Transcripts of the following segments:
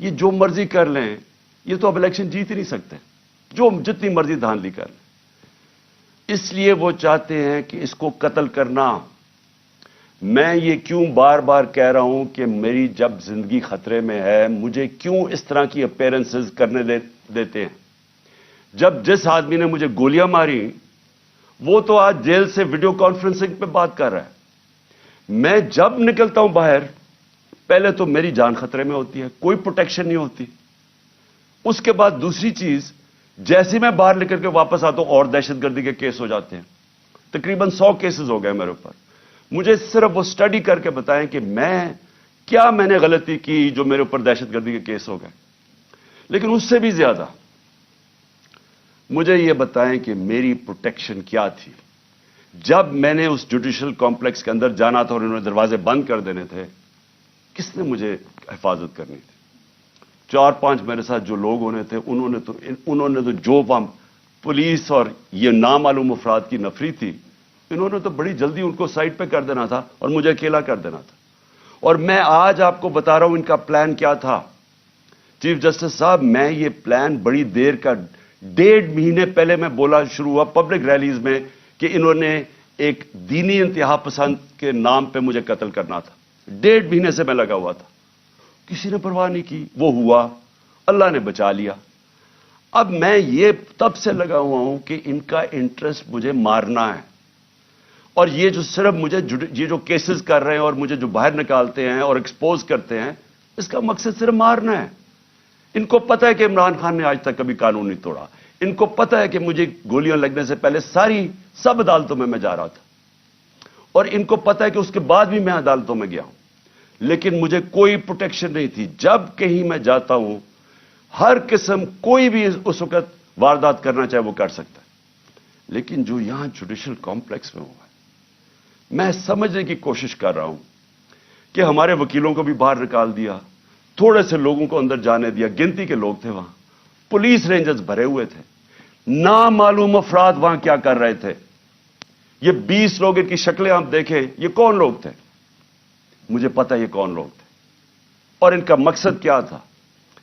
یہ جو مرضی کر لیں, یہ تو اب الیکشن جیت ہی نہیں سکتے, جو جتنی مرضی دھاندلی کر لیں. اس لیے وہ چاہتے ہیں کہ اس کو قتل کرنا. میں یہ کیوں بار بار کہہ رہا ہوں کہ میری جب زندگی خطرے میں ہے, مجھے کیوں اس طرح کی اپیرنسز کرنے دیتے ہیں. جب جس آدمی نے مجھے گولیاں ماری وہ تو آج جیل سے ویڈیو کانفرنسنگ پہ بات کر رہا ہے. میں جب نکلتا ہوں باہر, پہلے تو میری جان خطرے میں ہوتی ہے, کوئی پروٹیکشن نہیں ہوتی. اس کے بعد دوسری چیز, جیسے میں باہر نکل کے واپس آتا ہوں اور دہشت گردی کے کیس ہو جاتے ہیں. تقریباً 100 کیسز ہو گئے میرے اوپر. مجھے صرف وہ سٹڈی کر کے بتائیں کہ میں نے غلطی کی جو میرے اوپر دہشت گردی کے کیس ہو گئے. لیکن اس سے بھی زیادہ مجھے یہ بتائیں کہ میری پروٹیکشن کیا تھی. جب میں نے اس جوڈیشل کمپلیکس کے اندر جانا تھا اور انہوں نے دروازے بند کر دینے تھے, کس نے مجھے حفاظت کرنی تھی؟ 4-5 میرے ساتھ جو لوگ ہونے تھے, انہوں نے تو جو پولیس اور یہ نامعلوم افراد کی نفری تھی, انہوں نے تو بڑی جلدی ان کو سائڈ پہ کر دینا تھا اور مجھے اکیلا کر دینا تھا. اور میں آج آپ کو بتا رہا ہوں ان کا پلان کیا تھا. چیف جسٹس صاحب, میں یہ پلان بڑی دیر کا 1.5 مہینے پہلے میں بولا شروع ہوا پبلک ریلیز میں کہ انہوں نے ایک دینی انتہا پسند کے نام پہ مجھے قتل کرنا تھا. 1.5 مہینے سے میں لگا ہوا تھا, کسی نے پرواہ نہیں کی. وہ ہوا, اللہ نے بچا لیا. اب میں یہ تب سے لگا ہوا ہوں کہ ان کا انٹرسٹ مجھے مارنا ہے. اور یہ جو صرف مجھے یہ جو کیسز کر رہے ہیں اور مجھے جو باہر نکالتے ہیں اور ایکسپوز کرتے ہیں, اس کا مقصد صرف مارنا ہے. ان کو پتہ ہے کہ عمران خان نے آج تک کبھی قانون نہیں توڑا. ان کو پتہ ہے کہ مجھے گولیاں لگنے سے پہلے سب عدالتوں میں جا رہا تھا, اور ان کو پتہ ہے کہ اس کے بعد بھی میں عدالتوں میں گیا ہوں, لیکن مجھے کوئی پروٹیکشن نہیں تھی. جب کہیں میں جاتا ہوں, ہر قسم کوئی بھی اس وقت واردات کرنا چاہے وہ کر سکتا ہے. لیکن جو یہاں جوڈیشل کمپلیکس میں ہوا ہے, میں سمجھنے کی کوشش کر رہا ہوں کہ ہمارے وکیلوں کو بھی باہر نکال دیا, تھوڑے سے لوگوں کو اندر جانے دیا, گنتی کے لوگ تھے وہاں, پولیس رینجرز بھرے ہوئے تھے, نامعلوم افراد وہاں کیا کر رہے تھے. یہ 20 لوگ, ان کی شکلیں آپ دیکھیں, یہ کون لوگ تھے؟ مجھے پتہ یہ کون لوگ تھے اور ان کا مقصد کیا تھا.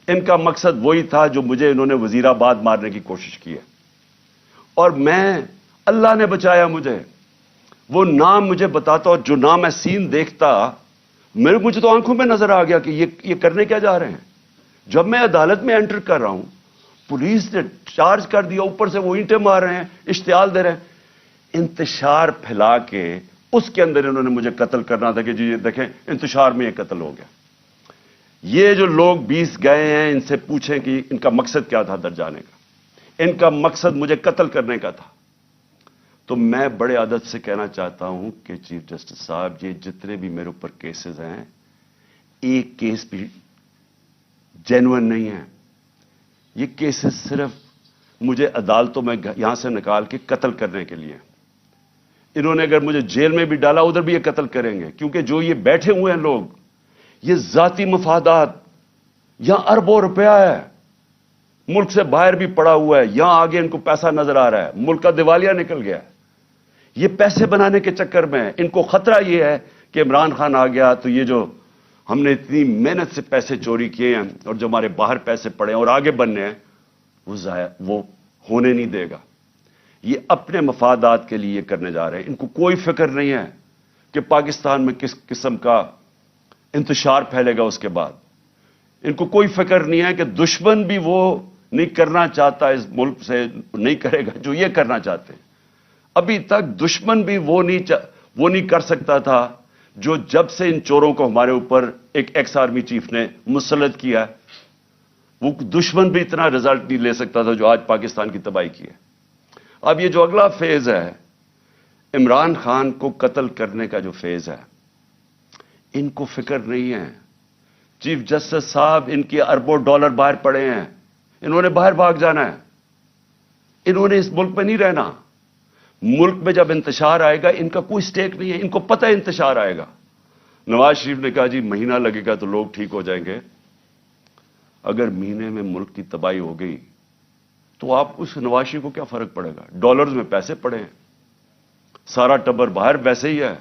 ان کا مقصد وہی تھا جو مجھے انہوں نے وزیر آباد مارنے کی کوشش کی ہے. اور اللہ نے بچایا مجھے. وہ نام مجھے بتاتا, اور جو نام میں سین دیکھتا, مجھے تو آنکھوں میں نظر آ گیا کہ یہ کرنے کیا جا رہے ہیں. جب میں عدالت میں انٹر کر رہا ہوں, پولیس نے چارج کر دیا, اوپر سے وہ اینٹیں مار رہے ہیں, اشتعال دے رہے ہیں, انتشار پھیلا کے اس کے اندر انہوں نے مجھے قتل کرنا تھا کہ جی یہ دیکھیں انتشار میں یہ قتل ہو گیا. یہ جو لوگ 20 گئے ہیں, ان سے پوچھیں کہ ان کا مقصد کیا تھا در جانے کا. ان کا مقصد مجھے قتل کرنے کا تھا. تو میں بڑے ادب سے کہنا چاہتا ہوں کہ چیف جسٹس صاحب, یہ جتنے بھی میرے اوپر کیسز ہیں, ایک کیس بھی جینوئن نہیں ہے. یہ کیسز صرف مجھے عدالتوں میں یہاں سے نکال کے قتل کرنے کے لیے. انہوں نے اگر مجھے جیل میں بھی ڈالا, ادھر بھی یہ قتل کریں گے, کیونکہ جو یہ بیٹھے ہوئے ہیں لوگ, یہ ذاتی مفادات, یہاں اربوں روپیہ ہے, ملک سے باہر بھی پڑا ہوا ہے, یہاں آگے ان کو پیسہ نظر آ رہا ہے, ملک کا دیوالیہ نکل گیا ہے. یہ پیسے بنانے کے چکر میں ان کو خطرہ یہ ہے کہ عمران خان آ گیا تو یہ جو ہم نے اتنی محنت سے پیسے چوری کیے ہیں اور جو ہمارے باہر پیسے پڑے ہیں اور آگے بننے ہیں, وہ ہونے نہیں دے گا. یہ اپنے مفادات کے لیے یہ کرنے جا رہے ہیں. ان کو کوئی فکر نہیں ہے کہ پاکستان میں کس قسم کا انتشار پھیلے گا اس کے بعد. ان کو کوئی فکر نہیں ہے کہ دشمن بھی وہ نہیں کرنا چاہتا اس ملک سے, نہیں کرے گا جو یہ کرنا چاہتے ہیں. ابھی تک دشمن بھی وہ نہیں کر سکتا تھا جو جب سے ان چوروں کو ہمارے اوپر ایک ایکس آرمی چیف نے مسلط کیا, وہ دشمن بھی اتنا رزلٹ نہیں لے سکتا تھا جو آج پاکستان کی تباہی کی ہے. اب یہ جو اگلا فیز ہے, عمران خان کو قتل کرنے کا جو فیز ہے, ان کو فکر نہیں ہے. چیف جسٹس صاحب, ان کے اربوں ڈالر باہر پڑے ہیں, انہوں نے باہر بھاگ جانا ہے, انہوں نے اس ملک میں نہیں رہنا. ملک میں جب انتشار آئے گا, ان کا کوئی سٹیک نہیں ہے, ان کو پتہ ہے انتشار آئے گا. نواز شریف نے کہا جی مہینہ لگے گا تو لوگ ٹھیک ہو جائیں گے. اگر مہینے میں ملک کی تباہی ہو گئی تو آپ اس نواز شریف کو کیا فرق پڑے گا؟ ڈالرز میں پیسے پڑے ہیں, سارا ٹبر باہر ویسے ہی ہے,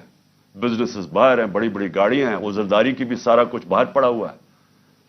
بزنسز باہر ہیں, بڑی بڑی گاڑیاں ہیں, وہ زرداری کی بھی سارا کچھ باہر پڑا ہوا ہے.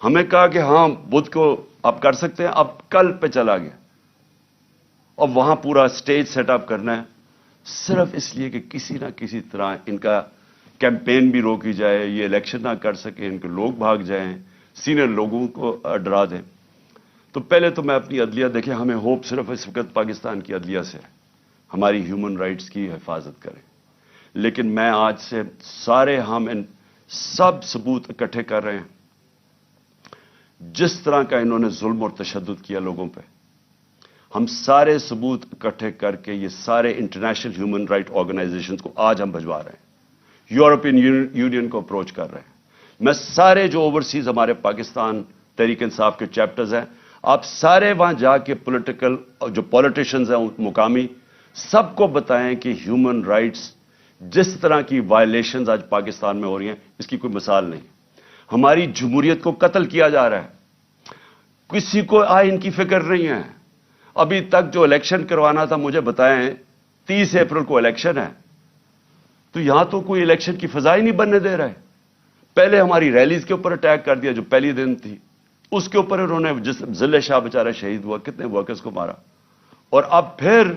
ہمیں کہا کہ ہاں بدھ کو آپ کر سکتے ہیں، اب کل پہ چلا گیا اور وہاں پورا سٹیج سیٹ اپ کرنا ہے صرف اس لیے کہ کسی نہ کسی طرح ان کا کیمپین بھی روکی جائے، یہ الیکشن نہ کر سکیں، ان کے لوگ بھاگ جائیں، سینئر لوگوں کو ڈرا دیں۔ تو پہلے تو میں اپنی عدلیہ، دیکھیں ہمیں ہوپ صرف اس وقت پاکستان کی عدلیہ سے ہے، ہماری ہیومن رائٹس کی حفاظت کریں، لیکن میں آج سے سارے ہم ان سب ثبوت اکٹھے کر رہے ہیں جس طرح کا انہوں نے ظلم اور تشدد کیا لوگوں پہ، ہم سارے ثبوت اکٹھے کر کے یہ سارے انٹرنیشنل ہیومن رائٹ آرگنائزیشنز کو آج ہم بھجوا رہے ہیں، یورپین یونین کو اپروچ کر رہے ہیں۔ میں سارے جو اوورسیز ہمارے پاکستان تحریک انصاف کے چیپٹرز ہیں، آپ سارے وہاں جا کے پولیٹیکل جو پولیٹیشنز ہیں مقامی، سب کو بتائیں کہ ہیومن رائٹس جس طرح کی وائلیشنز آج پاکستان میں ہو رہی ہیں اس کی کوئی مثال نہیں۔ ہماری جمہوریت کو قتل کیا جا رہا ہے، کسی کو آئین کی فکر نہیں ہے۔ ابھی تک جو الیکشن کروانا تھا، مجھے بتائیں 30 اپریل کو الیکشن ہے، تو یہاں تو کوئی الیکشن کی فضا ہی نہیں بننے دے رہا ہے۔ پہلے ہماری ریلیز کے اوپر اٹیک کر دیا جو پہلی دن تھی، اس کے اوپر انہوں نے جس ضلع شاہ بیچارہ شہید ہوا، کتنے ورکرز کو مارا، اور اب پھر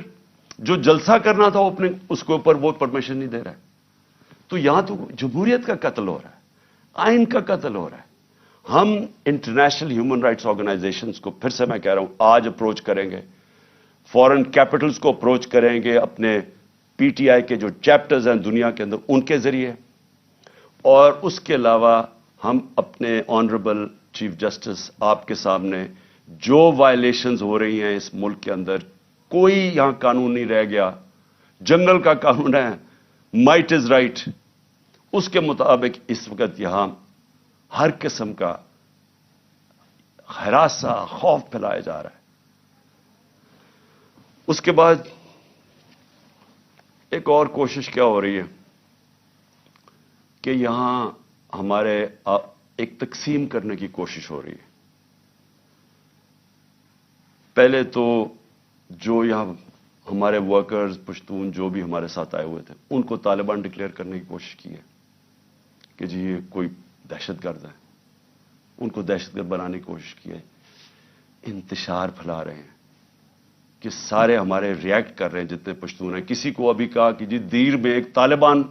جو جلسہ کرنا تھا اوپننگ اس کے اوپر وہ پرمیشن نہیں دے رہا ہے۔ تو یہاں تو جمہوریت کا قتل ہو رہا ہے، آئین کا قتل ہو رہا ہے۔ ہم انٹرنیشنل ہیومن رائٹس آرگنائزیشنز کو پھر سے میں کہہ رہا ہوں آج اپروچ کریں گے، فورن کیپٹلز کو اپروچ کریں گے، اپنے پی ٹی آئی کے جو چیپٹرز ہیں دنیا کے اندر ان کے ذریعے، اور اس کے علاوہ ہم اپنے آنریبل چیف جسٹس آپ کے سامنے جو وائلیشنز ہو رہی ہیں اس ملک کے اندر، کوئی یہاں قانون نہیں رہ گیا، جنگل کا قانون ہے، مائٹ از رائٹ، اس کے مطابق اس وقت یہاں ہر قسم کا ہراساں خوف پھیلایا جا رہا ہے۔ اس کے بعد ایک اور کوشش کیا ہو رہی ہے کہ یہاں ہمارے ایک تقسیم کرنے کی کوشش ہو رہی ہے۔ پہلے تو جو یہاں ہمارے ورکرز پشتون جو بھی ہمارے ساتھ آئے ہوئے تھے ان کو طالبان ڈکلیئر کرنے کی کوشش کی ہے کہ جی یہ کوئی دہشت گرد ہے، ان کو دہشت گرد بنانے کی کوشش کی ہے۔ انتشار پھیلا رہے ہیں کہ سارے ہمارے ریئیکٹ کر رہے ہیں جتنے پشتون ہیں۔ کسی کو ابھی کہا کہ جی دیر میں ایک طالبان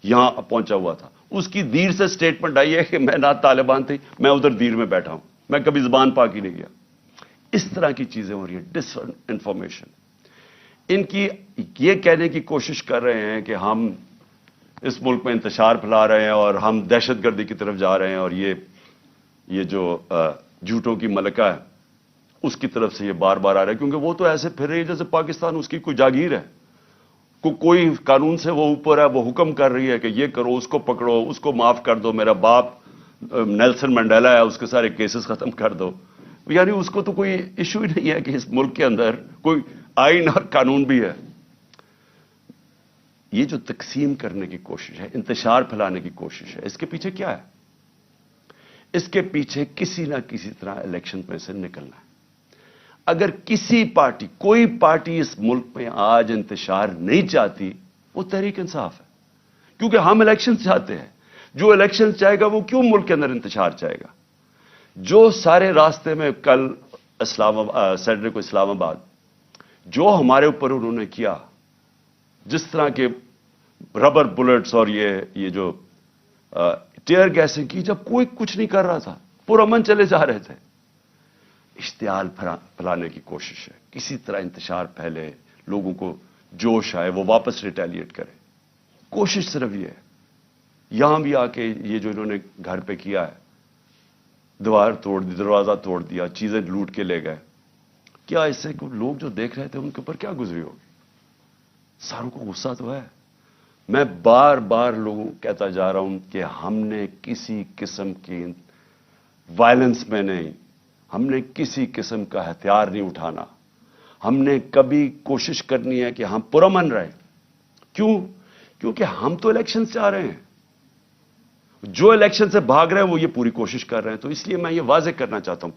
یہاں پہنچا ہوا تھا، اس کی دیر سے سٹیٹمنٹ آئی ہے کہ میں نہ طالبان تھی، میں ادھر دیر میں بیٹھا ہوں، میں کبھی زبان پاک ہی نہیں گیا۔ اس طرح کی چیزیں ہو رہی ہیں، ڈس انفارمیشن۔ ان کی یہ کہنے کی کوشش کر رہے ہیں کہ ہم اس ملک میں انتشار پھیلا رہے ہیں اور ہم دہشت گردی کی طرف جا رہے ہیں، اور یہ جو جھوٹوں کی ملکہ ہے اس کی طرف سے یہ بار بار آ رہا ہے، کیونکہ وہ تو ایسے پھر رہی ہے جیسے پاکستان اس کی کوئی جاگیر ہے، کوئی قانون سے وہ اوپر ہے، وہ حکم کر رہی ہے کہ یہ کرو، اس کو پکڑو، اس کو معاف کر دو، میرا باپ نیلسن منڈیلا ہے اس کے سارے کیسز ختم کر دو۔ یعنی اس کو تو کوئی ایشو ہی نہیں ہے کہ اس ملک کے اندر کوئی آئین اور قانون بھی ہے۔ یہ جو تقسیم کرنے کی کوشش ہے، انتشار پھیلانے کی کوشش ہے، اس کے پیچھے کیا ہے؟ اس کے پیچھے کسی نہ کسی طرح الیکشن میں سے نکلنا ہے۔ اگر کسی پارٹی، کوئی پارٹی اس ملک میں آج انتشار نہیں چاہتی، وہ تحریک انصاف ہے، کیونکہ ہم الیکشن چاہتے ہیں۔ جو الیکشن چاہے گا وہ کیوں ملک کے اندر انتشار چاہے گا؟ جو سارے راستے میں کل سیٹرڈے کو اسلام آباد جو ہمارے اوپر انہوں نے کیا، جس طرح کے ربر بلٹس اور یہ جو ٹیئر گیسنگ کی، جب کوئی کچھ نہیں کر رہا تھا، پرامن چلے جا رہے تھے، اشتعال پھیلانے کی کوشش ہے، کسی طرح انتشار پھیلے، لوگوں کو جوش آئے، وہ واپس ریٹیلیٹ کرے۔ کوشش صرف یہ ہے۔ یہاں بھی آ کے یہ جو انہوں نے گھر پہ کیا ہے، دیوار توڑ دی، دروازہ توڑ دیا، چیزیں لوٹ کے لے گئے، کیا اس سے لوگ جو دیکھ رہے تھے ان کے اوپر کیا گزری ہوگی؟ ساروں کو غصہ تو ہے۔ میں بار بار لوگوں کہتا جا رہا ہوں کہ ہم نے کسی قسم کی وائلنس میں نہیں، ہم نے کسی قسم کا ہتھیار نہیں اٹھانا، ہم نے کبھی کوشش کرنی ہے کہ ہم پرامن رہیں۔ کیوں؟ کیونکہ ہم تو الیکشن سے آ رہے ہیں، جو الیکشن سے بھاگ رہے ہیں وہ یہ پوری کوشش کر رہے ہیں۔ تو اس لیے میں یہ واضح کرنا چاہتا ہوں،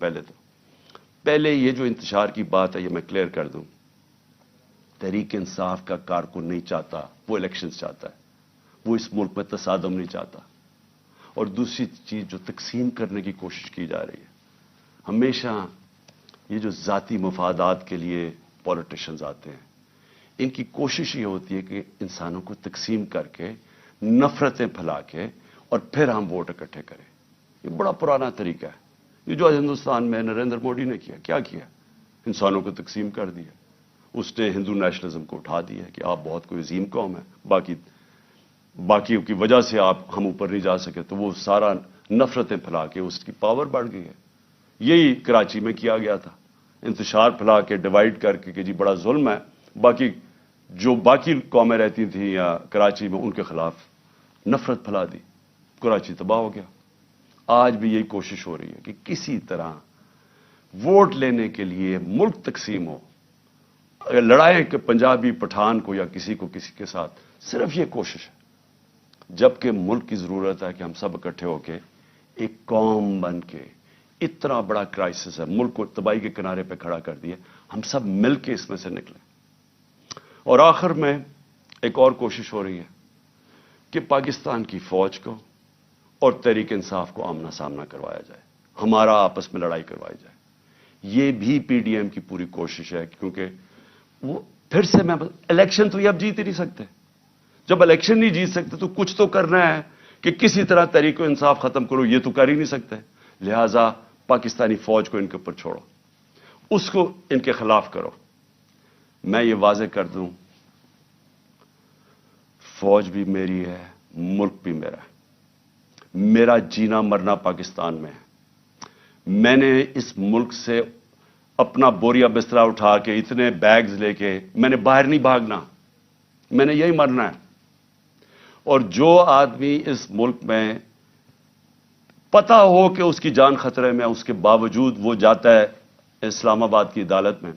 پہلے یہ جو انتشار کی بات ہے یہ میں کلیئر کر دوں، تحریک انصاف کا کارکن نہیں چاہتا، وہ الیکشنز چاہتا ہے، وہ اس ملک میں تصادم نہیں چاہتا، اور دوسری چیز جو تقسیم کرنے کی کوشش کی جا رہی ہے. ہمیشہ یہ جو ذاتی مفادات کے لیے پولیٹیشنز آتے ہیں، ان کی کوشش یہ ہوتی ہے کہ انسانوں کو تقسیم کر کے نفرتیں پھیلا کے اور پھر ہم ووٹ اکٹھے کریں. یہ بڑا پرانا طریقہ ہے. یہ جو ہندوستان میں نریندر مودی نے کیا کیا؟ انسانوں کو تقسیم کر دیا. اس نے ہندو نیشنلزم کو اٹھا دیا کہ آپ بہت کوئی عظیم قوم ہے، باقیوں کی وجہ سے ہم اوپر نہیں جا سکے، تو وہ سارا نفرتیں پھیلا کے اس کی پاور بڑھ گئی ہے. یہی کراچی میں کیا گیا تھا، انتشار پھیلا کے ڈیوائیڈ کر کے کہ جی بڑا ظلم ہے. باقی قومیں رہتی تھیں یا کراچی میں، ان کے خلاف نفرت پھیلا دی، کراچی تباہ ہو گیا. آج بھی یہی کوشش ہو رہی ہے کہ کسی طرح ووٹ لینے کے لیے ملک تقسیم ہو. اگر لڑائیں کہ پنجابی پٹھان کو یا کسی کے ساتھ، صرف یہ کوشش ہے. جبکہ ملک کی ضرورت ہے کہ ہم سب اکٹھے ہو کے ایک قوم بن کے، اتنا بڑا کرائسس ہے، ملک کو تباہی کے کنارے پہ کھڑا کر دیا، ہم سب مل کے اس میں سے نکلیں. اور آخر میں ایک اور کوشش ہو رہی ہے کہ پاکستان کی فوج کو اور تحریک انصاف کو آمنا سامنا کروایا جائے، ہمارا آپس میں لڑائی کروائی جائے. یہ بھی پی ڈی ایم کی پوری کوشش ہے، کیونکہ وہ پھر سے الیکشن تو یہ اب جیت ہی نہیں سکتے. جب الیکشن نہیں جیت سکتے تو کچھ تو کرنا ہے کہ کسی طرح تحریک انصاف ختم کرو. یہ تو کر ہی نہیں سکتے. لہذا پاکستانی فوج کو ان کے اوپر چھوڑو، اس کو ان کے خلاف کرو. میں یہ واضح کر دوں، فوج بھی میری ہے، ملک بھی میرا ہے. میرا جینا مرنا پاکستان میں ہے. میں نے اس ملک سے اپنا بوریا بسترا اٹھا کے اتنے بیگز لے کے میں نے باہر نہیں بھاگنا، میں نے یہی مرنا ہے. اور جو آدمی اس ملک میں پتا ہو کہ اس کی جان خطرے میں، اس کے باوجود وہ جاتا ہے اسلام آباد کی عدالت میں.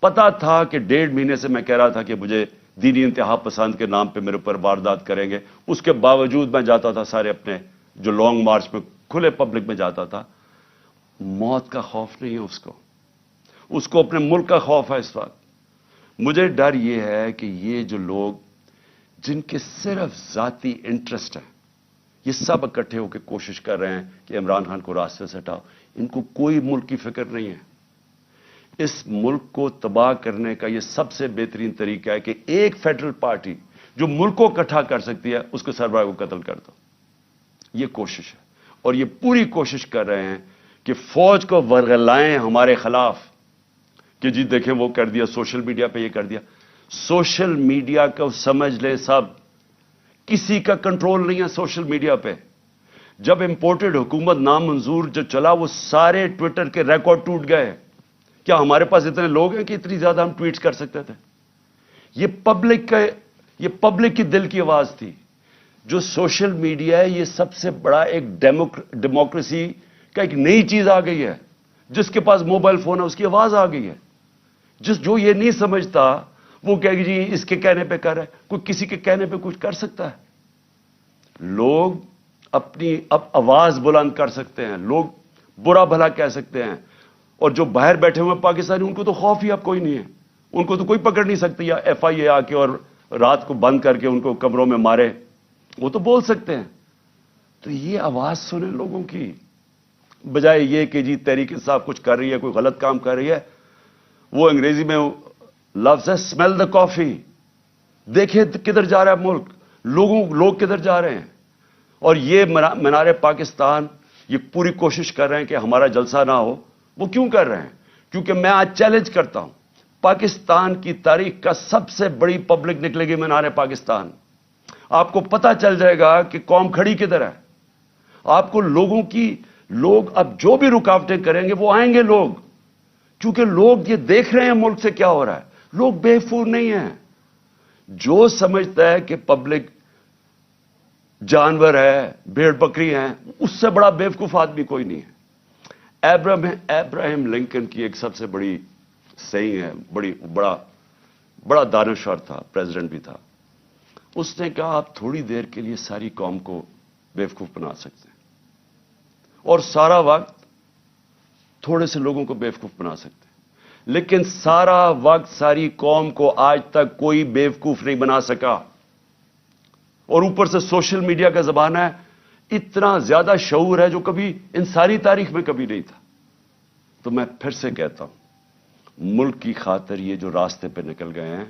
پتا تھا کہ 1.5 مہینے سے میں کہہ رہا تھا کہ مجھے دینی انتہا پسند کے نام پہ میرے اوپر واردات کریں گے، اس کے باوجود میں جاتا تھا سارے اپنے جو لانگ مارچ میں کھلے پبلک میں جاتا تھا. موت کا خوف نہیں ہے اس کو اپنے ملک کا خوف ہے. اس وقت مجھے ڈر یہ ہے کہ یہ جو لوگ جن کے صرف ذاتی انٹرسٹ ہیں، یہ سب اکٹھے ہو کے کوشش کر رہے ہیں کہ عمران خان کو راستے سے ہٹاؤ. ان کو کوئی ملک کی فکر نہیں ہے. اس ملک کو تباہ کرنے کا یہ سب سے بہترین طریقہ ہے کہ ایک فیڈرل پارٹی جو ملک کو اکٹھا کر سکتی ہے، اس کے سربراہ کو قتل کر دو. یہ کوشش ہے، اور یہ پوری کوشش کر رہے ہیں کہ فوج کو ورغلائیں ہمارے خلاف کہ جی دیکھیں وہ کر دیا، سوشل میڈیا پہ یہ کر دیا. سوشل میڈیا کو سمجھ لیں سب، کسی کا کنٹرول نہیں ہے سوشل میڈیا پہ. جب امپورٹڈ حکومت نامنظور جو چلا، وہ سارے ٹویٹر کے ریکارڈ ٹوٹ گئے. کیا ہمارے پاس اتنے لوگ ہیں کہ اتنی زیادہ ہم ٹویٹس کر سکتے تھے؟ یہ پبلک کی دل کی آواز تھی. جو سوشل میڈیا ہے، یہ سب سے بڑا ایک ڈیموکریسی کا ایک نئی چیز آ گئی ہے. جس کے پاس موبائل فون ہے اس کی آواز آ گئی ہے. جو یہ نہیں سمجھتا وہ کہے گی جی اس کے کہنے پہ کر رہا ہے. کوئی کسی کے کہنے پہ کچھ کر سکتا ہے؟ لوگ اپنی اب آواز بلند کر سکتے ہیں، لوگ برا بھلا کہہ سکتے ہیں. اور جو باہر بیٹھے ہوئے پاکستانی، ان کو تو خوف ہی اب کوئی نہیں ہے. ان کو تو کوئی پکڑ نہیں سکتی، یا ایف آئی اے آ کے اور رات کو بند کر کے ان کو کمروں میں مارے. وہ تو بول سکتے ہیں. تو یہ آواز سنیں لوگوں کی، بجائے یہ کہ جی تحریک انصاف کچھ کر رہی ہے، کوئی غلط کام کر رہی ہے. وہ انگریزی میں لفظ ہے اسمیل دا کافی. دیکھیں کدھر جا رہا ہے ملک، لوگ کدھر جا رہے ہیں. اور یہ مینار پاکستان یہ پوری کوشش کر رہے ہیں کہ ہمارا جلسہ نہ ہو. وہ کیوں کر رہے ہیں؟ کیونکہ میں آج چیلنج کرتا ہوں، پاکستان کی تاریخ کا سب سے بڑی پبلک نکلے گی مینار پاکستان. آپ کو پتا چل جائے گا کہ قوم کھڑی کدھر ہے. آپ کو لوگ اب جو بھی رکاوٹیں کریں گے وہ آئیں گے لوگ، کیونکہ لوگ یہ دیکھ رہے ہیں ملک سے کیا ہو رہا ہے. لوگ بے وقوف نہیں ہیں. جو سمجھتا ہے کہ پبلک جانور ہے، بھیڑ بکری ہیں، اس سے بڑا بے وقوف آدمی کوئی نہیں ہے. ابراہیم لنکن کی ایک سب سے بڑی سیئنگ ہے، بڑا دانشور تھا، پریزیڈنٹ بھی تھا. اس نے کہا آپ تھوڑی دیر کے لیے ساری قوم کو بے وقوف بنا سکتے ہیں، اور سارا وقت تھوڑے سے لوگوں کو بے وقوف بنا سکتے ہیں، لیکن سارا وقت ساری قوم کو آج تک کوئی بے وقوف نہیں بنا سکا. اور اوپر سے سوشل میڈیا کا زمانہ ہے، اتنا زیادہ شعور ہے جو کبھی انسانی تاریخ میں کبھی نہیں تھا. تو میں پھر سے کہتا ہوں, ملک کی خاطر یہ جو راستے پہ نکل گئے ہیں,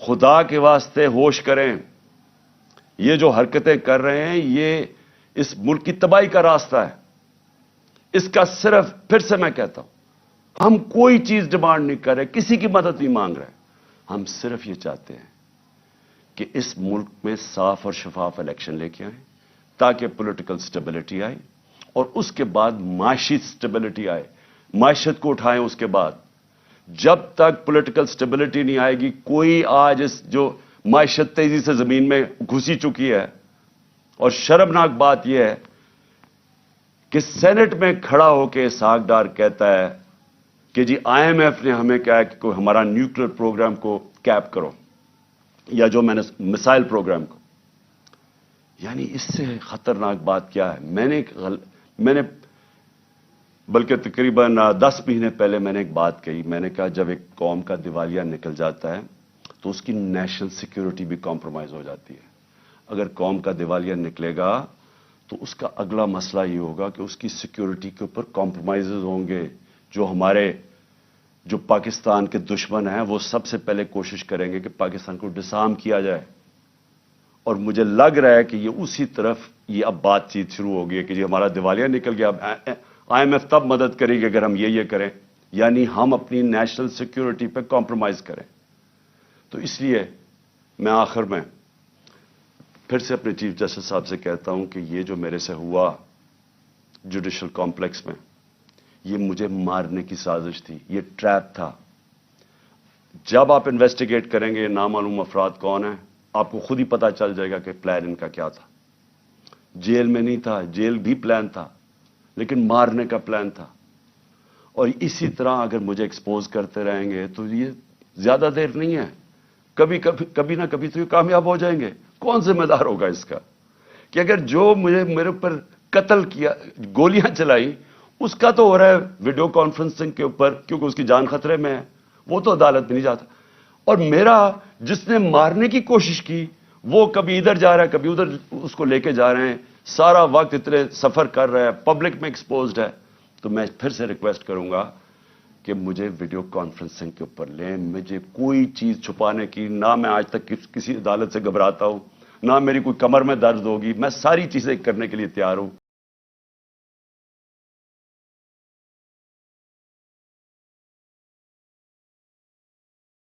خدا کے واسطے ہوش کریں. یہ جو حرکتیں کر رہے ہیں یہ اس ملک کی تباہی کا راستہ ہے. اس کا صرف, پھر سے میں کہتا ہوں, ہم کوئی چیز ڈیمانڈ نہیں کر رہے, کسی کی مدد نہیں مانگ رہے. ہم صرف یہ چاہتے ہیں کہ اس ملک میں صاف اور شفاف الیکشن لے کے آئیں تاکہ پولیٹیکل سٹیبلٹی آئے اور اس کے بعد معاشی سٹیبلٹی آئے, معیشت کو اٹھائیں. اس کے بعد جب تک پولیٹیکل سٹیبلٹی نہیں آئے گی, کوئی آج اس جو معیشت تیزی سے زمین میں گھسی چکی ہے, اور شرمناک بات یہ ہے کہ سینٹ میں کھڑا ہو کے اسحاق ڈار کہتا ہے کہ جی IMF نے ہمیں کہا کہ کوئی ہمارا نیوکلیر پروگرام کو کیپ کرو, یا جو میں نے مسائل پروگرام کو. یعنی اس سے خطرناک بات کیا ہے؟ میں نے بلکہ تقریباً 10 مہینے پہلے میں نے ایک بات کہی. میں نے کہا جب ایک قوم کا دیوالیہ نکل جاتا ہے تو اس کی نیشنل سیکیورٹی بھی کمپرومائز ہو جاتی ہے. اگر قوم کا دیوالیہ نکلے گا تو اس کا اگلا مسئلہ یہ ہوگا کہ اس کی سیکیورٹی کے اوپر کمپرومائزز ہوں گے. جو پاکستان کے دشمن ہیں وہ سب سے پہلے کوشش کریں گے کہ پاکستان کو ڈسارم کیا جائے. اور مجھے لگ رہا ہے کہ یہ اسی طرف یہ اب بات چیت شروع ہو گئی ہے کہ جی ہمارا دیوالیہ نکل گیا, اب IMF تب مدد کرے گی اگر ہم یہ کریں, یعنی ہم اپنی نیشنل سیکیورٹی پہ کمپرومائز کریں. تو اس لیے میں آخر میں پھر سے اپنے چیف جسٹس صاحب سے کہتا ہوں کہ یہ جو میرے سے ہوا جوڈیشل کمپلیکس میں, یہ مجھے مارنے کی سازش تھی, یہ ٹریپ تھا. جب آپ انویسٹیگیٹ کریں گے نامعلوم افراد کون ہیں, آپ کو خود ہی پتا چل جائے گا کہ پلان ان کا کیا تھا. جیل میں نہیں تھا, جیل بھی پلان تھا, لیکن مارنے کا پلان تھا. اور اسی طرح اگر مجھے ایکسپوز کرتے رہیں گے تو یہ زیادہ دیر نہیں ہے, کبھی نہ کبھی تو یہ کامیاب ہو جائیں گے. کون ذمہ دار ہوگا اس کا کہ اگر جو میرے اوپر قتل کیا, گولیاں چلائی, اس کا تو ہو رہا ہے ویڈیو کانفرنسنگ کے اوپر کیونکہ اس کی جان خطرے میں ہے, وہ تو عدالت میں نہیں جاتا. اور میرا جس نے مارنے کی کوشش کی وہ کبھی ادھر جا رہا ہے کبھی ادھر اس کو لے کے جا رہے ہیں, سارا وقت اتنے سفر کر رہا ہے, پبلک میں ایکسپوزڈ ہے. تو میں پھر سے ریکویسٹ کروں گا کہ مجھے ویڈیو کانفرنسنگ کے اوپر لیں. مجھے کوئی چیز چھپانے کی, نہ میں آج تک کسی عدالت سے گھبراتا ہوں, نہ میری کوئی کمر میں درد ہوگی. میں ساری چیزیں کرنے کے لیے تیار ہوں.